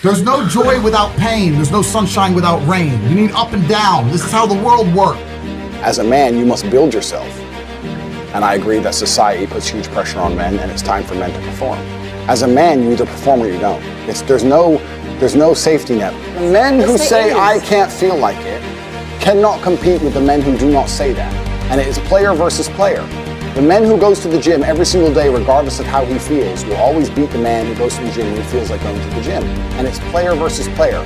There's no joy without pain. There's no sunshine without rain. You need up and down. This is how the world works. As a man, you must build yourself. And I agree that society puts huge pressure on men, and it's time for men to perform. As a man, you either perform or you don't. There's no safety net. The men who say, I can't feel like it, cannot compete with the men who do not say that. And it is player versus player. The man who goes to the gym every single day, regardless of how he feels, will always beat the man who goes to the gym when he feels like going to the gym. And it's player versus player.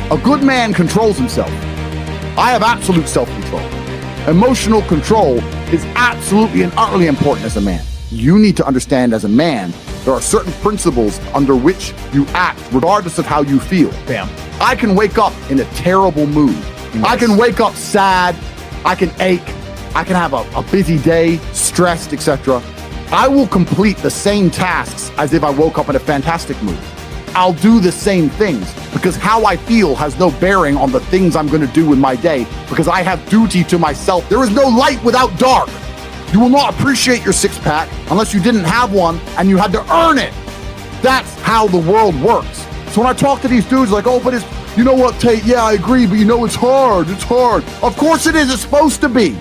A good man controls himself. I have absolute self-control. Emotional control is absolutely and utterly important as a man. You need to understand as a man, there are certain principles under which you act regardless of how you feel. Bam. I can wake up in a terrible mood. Nice. I can wake up sad. I can ache. I can have a busy day, stressed, etc. I will complete the same tasks as if I woke up in a fantastic mood. I'll do the same things because how I feel has no bearing on the things I'm going to do in my day because I have duty to myself. There is no light without dark. You will not appreciate your six-pack unless you didn't have one and you had to earn it. That's how the world works. So when I talk to these dudes like, oh, but it's, you know what, Tate, yeah, I agree, but you know, it's hard. It's hard. Of course it is. It's supposed to be.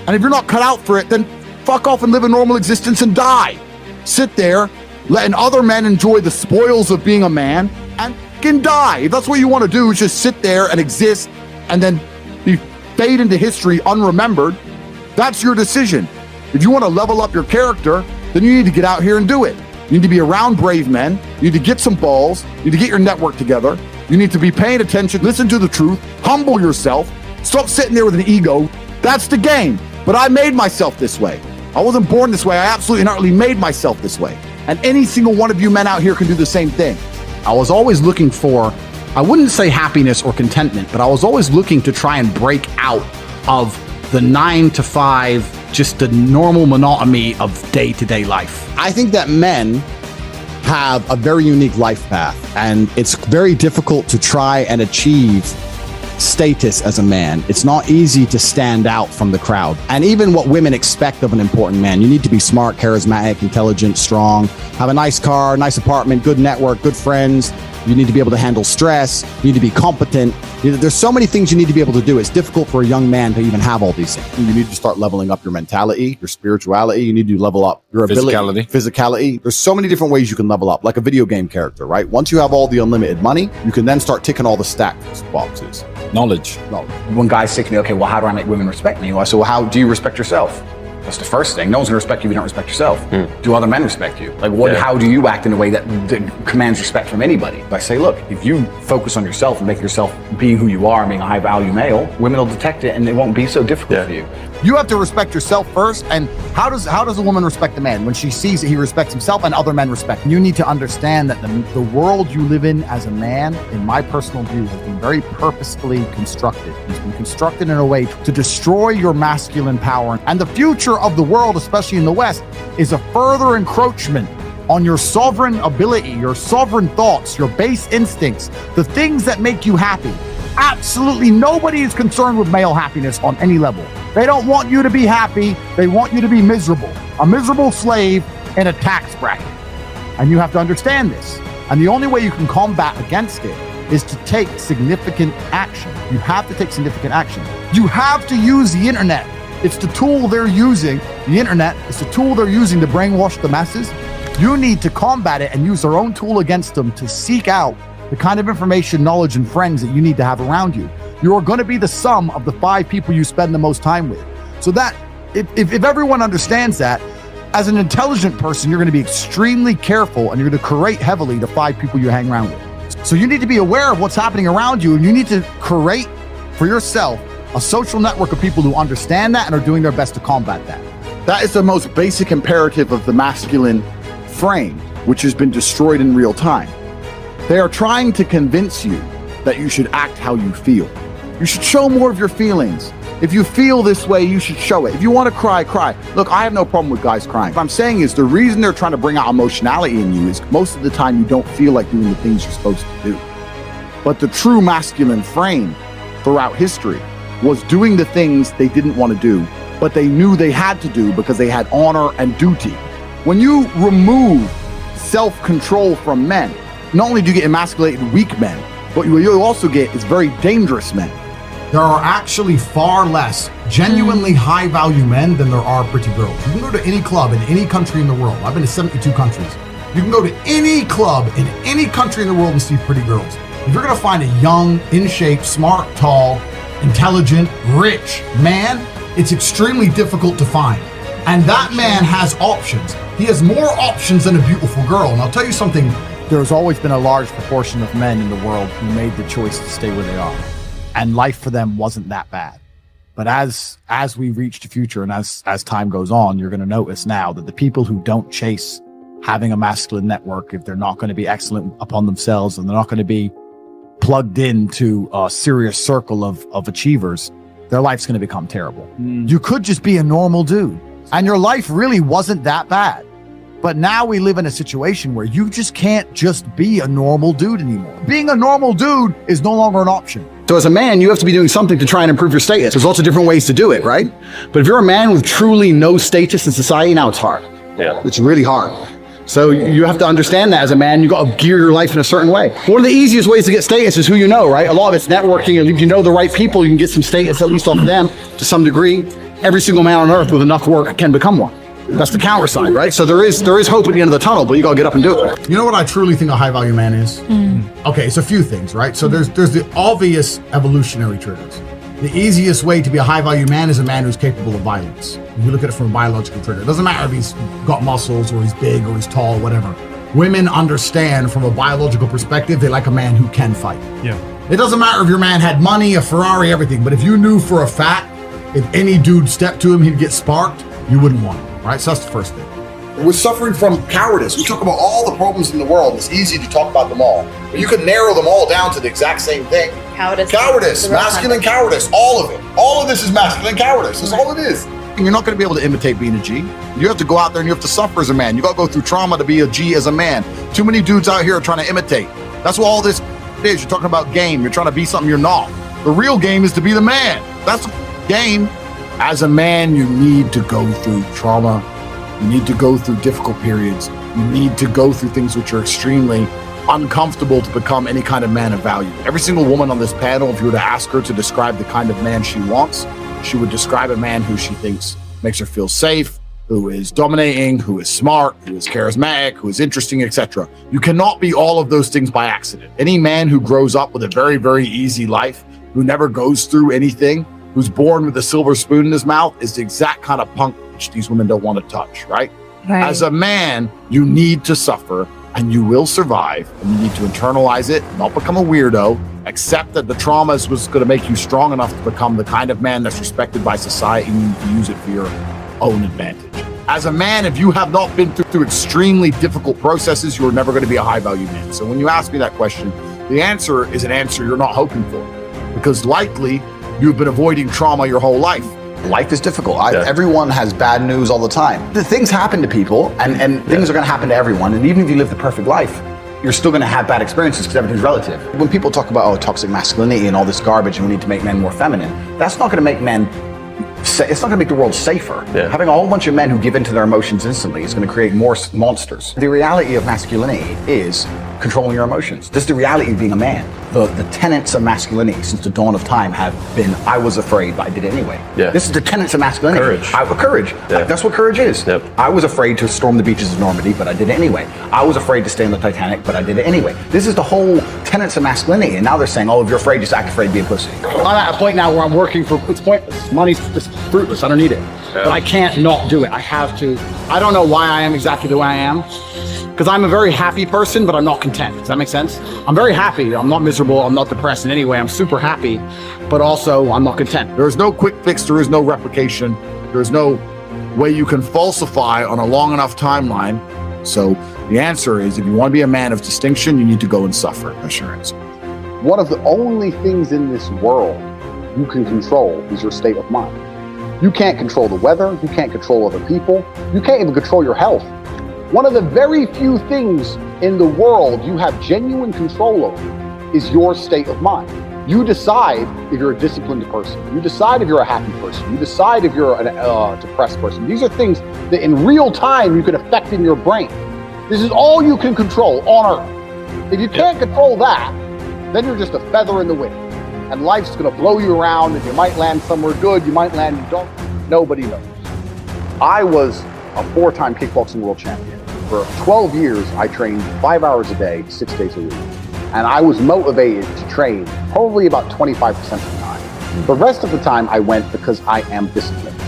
And if you're not cut out for it, then fuck off and live a normal existence and die. Sit there, letting other men enjoy the spoils of being a man and fucking die. If that's what you want to do, is just sit there and exist and then be fade into history unremembered. That's your decision. If you want to level up your character, then you need to get out here and do it. You need to be around brave men. You need to get some balls. You need to get your network together. You need to be paying attention, listen to the truth, humble yourself, stop sitting there with an ego. That's the game. But I made myself this way. I wasn't born this way. I absolutely and utterly made myself this way. And any single one of you men out here can do the same thing. I was always looking for, I wouldn't say happiness or contentment, but I was always looking to try and break out of the 9 to 5, just the normal monotony of day-to-day life. I think that men have a very unique life path, and it's very difficult to try and achieve status as a man. It's not easy to stand out from the crowd. And even what women expect of an important man, you need to be smart, charismatic, intelligent, strong, have a nice car, nice apartment, good network, good friends. You need to be able to handle stress. You need to be competent. There's so many things you need to be able to do. It's difficult for a young man to even have all these things. You need to start leveling up your mentality, your spirituality. You need to level up your ability, physicality. There's so many different ways you can level up, like a video game character, right? Once you have all the unlimited money, you can then start ticking all the stack boxes. Knowledge. When guys say to me, okay, well, how do I make women respect me? I say, well, how do you respect yourself? That's the first thing. No one's gonna respect you if you don't respect yourself. Do other men respect you? Like, how do you act in a way that commands respect from anybody? I say, look, if you focus on yourself and make yourself being who you are, and being a high value male, women will detect it and it won't be so difficult for you. You have to respect yourself first. And how does a woman respect a man? When she sees that he respects himself and other men respect him. You need to understand that the world you live in as a man, in my personal view, has been very purposefully constructed. It's been constructed in a way to destroy your masculine power. And the future of the world, especially in the West, is a further encroachment on your sovereign ability, your sovereign thoughts, your base instincts, the things that make you happy. Absolutely nobody is concerned with male happiness on any level. They don't want you to be happy. They want you to be miserable. A miserable slave in a tax bracket. And you have to understand this. And the only way you can combat against it is to take significant action. You have to take significant action. You have to use the internet. It's the tool they're using. The internet is the tool they're using to brainwash the masses. You need to combat it and use their own tool against them to seek out the kind of information, knowledge, and friends that you need to have around you. You are going to be the sum of the 5 people you spend the most time with. So that, if everyone understands that, as an intelligent person, you're going to be extremely careful and you're going to curate heavily the 5 people you hang around with. So you need to be aware of what's happening around you, and you need to curate for yourself a social network of people who understand that and are doing their best to combat that. That is the most basic imperative of the masculine frame, which has been destroyed in real time. They are trying to convince you that you should act how you feel. You should show more of your feelings. If you feel this way, you should show it. If you want to cry, cry. Look, I have no problem with guys crying. What I'm saying is the reason they're trying to bring out emotionality in you is most of the time you don't feel like doing the things you're supposed to do. But the true masculine frame throughout history was doing the things they didn't want to do, but they knew they had to do because they had honor and duty. When you remove self-control from men, not only do you get emasculated weak men, but what you also get is very dangerous men. There are actually far less genuinely high value men than there are pretty girls. You can go to any club in any country in the world. I've been to 72 countries. You can go to any club in any country in the world and see pretty girls. If you're gonna find a young, in shape, smart, tall, intelligent, rich man, it's extremely difficult to find. And that man has options. He has more options than a beautiful girl. And I'll tell you something, there's always been a large proportion of men in the world who made the choice to stay where they are. And life for them wasn't that bad. But as we reach the future and as time goes on, you're gonna notice now that the people who don't chase having a masculine network, if they're not gonna be excellent upon themselves and they're not gonna be plugged into a serious circle of achievers, their life's gonna become terrible. You could just be a normal dude. And your life really wasn't that bad. But now we live in a situation where you just can't just be a normal dude anymore. Being a normal dude is no longer an option. So as a man, you have to be doing something to try and improve your status. There's lots of different ways to do it, right? But if you're a man with truly no status in society, now it's hard. Yeah. It's really hard. So you have to understand that as a man, you got to gear your life in a certain way. One of the easiest ways to get status is who you know, right? A lot of it's networking, and if you know the right people, you can get some status at least off of them to some degree. Every single man on earth with enough work can become one. That's the counter side, right? So there is hope at the end of the tunnel, but you got to get up and do it. You know what I truly think a high value man is? Okay, it's a few things, right? So there's the obvious evolutionary triggers. The easiest way to be a high value man is a man who's capable of violence. If you look at it from a biological trigger, it doesn't matter if he's got muscles or he's big or he's tall, whatever. Women understand from a biological perspective, they like a man who can fight. Yeah. It doesn't matter if your man had money, a Ferrari, everything, but if you knew for a fact, if any dude stepped to him, he'd get sparked, you wouldn't want him, right? So that's the first thing. We're suffering from cowardice. We talk about all the problems in the world. It's easy to talk about them all. But you can narrow them all down to the exact same thing. Cowardice, masculine cowardice, all of it. All of this is masculine cowardice. That's all it is. And you're not going to be able to imitate being a G. You have to go out there and you have to suffer as a man. You got to go through trauma to be a G as a man. Too many dudes out here are trying to imitate. That's what all this is. You're talking about game. You're trying to be something you're not. The real game is to be the man. That's the game. As a man, you need to go through trauma. You need to go through difficult periods. You need to go through things which are extremely uncomfortable to become any kind of man of value. Every single woman on this panel, if you were to ask her to describe the kind of man she wants, she would describe a man who she thinks makes her feel safe, who is dominating, who is smart, who is charismatic, who is interesting, etc. You cannot be all of those things by accident. Any man who grows up with a very, very easy life, who never goes through anything, who's born with a silver spoon in his mouth is the exact kind of punk which these women don't want to touch, right? As a man, you need to suffer and you will survive, and you need to internalize it, not become a weirdo, accept that the trauma is what's going to make you strong enough to become the kind of man that's respected by society, and you need to use it for your own advantage. As a man, if you have not been through extremely difficult processes, you're never going to be a high value man. So when you ask me that question, the answer is an answer you're not hoping for, because likely you've been avoiding trauma your whole life. Life is difficult. Everyone has bad news all the time. The things happen to people, and things are going to happen to everyone. And even if you live the perfect life, you're still going to have bad experiences because everything's relative. When people talk about toxic masculinity and all this garbage, and we need to make men more feminine, that's not going to make men. It's not going to make the world safer. Having a whole bunch of men who give in to their emotions instantly is going to create more monsters. The reality of masculinity is controlling your emotions. This is the reality of being a man. The tenets of masculinity since the dawn of time have been, I was afraid, but I did it anyway. This is the tenets of masculinity. Courage. That's what courage is. I was afraid to storm the beaches of Normandy, but I did it anyway. I was afraid to stay on the Titanic, but I did it anyway. This is the whole tenets of masculinity, and now they're saying, oh, if you're afraid, just act afraid, be a pussy. I'm at a point now where I'm working for, it's pointless. Money's just fruitless, I don't need it. But I can't not do it, I have to. I don't know why I am exactly the way I am, because I'm a very happy person, but I'm not content. Does that make sense? I'm very happy, I'm not miserable, I'm not depressed in any way, I'm super happy, but also I'm not content. There is no quick fix, there is no replication, there is no way you can falsify on a long enough timeline. So the answer is, if you want to be a man of distinction, you need to go and suffer. That's your answer. One of the only things in this world you can control is your state of mind. You can't control the weather, you can't control other people, you can't even control your health. One of the very few things in the world you have genuine control over is your state of mind. You decide if you're a disciplined person, you decide if you're a happy person, you decide if you're a depressed person. These are things that in real time you can affect in your brain. This is all you can control on Earth. If you can't control that, then you're just a feather in the wind. And life's gonna blow you around, and you might land somewhere good, you might land, you don't, nobody knows. I was a 4-time kickboxing world champion. For 12 years, I trained 5 hours a day, 6 days a week. And I was motivated to train probably about 25% of the time. The rest of the time I went because I am disciplined.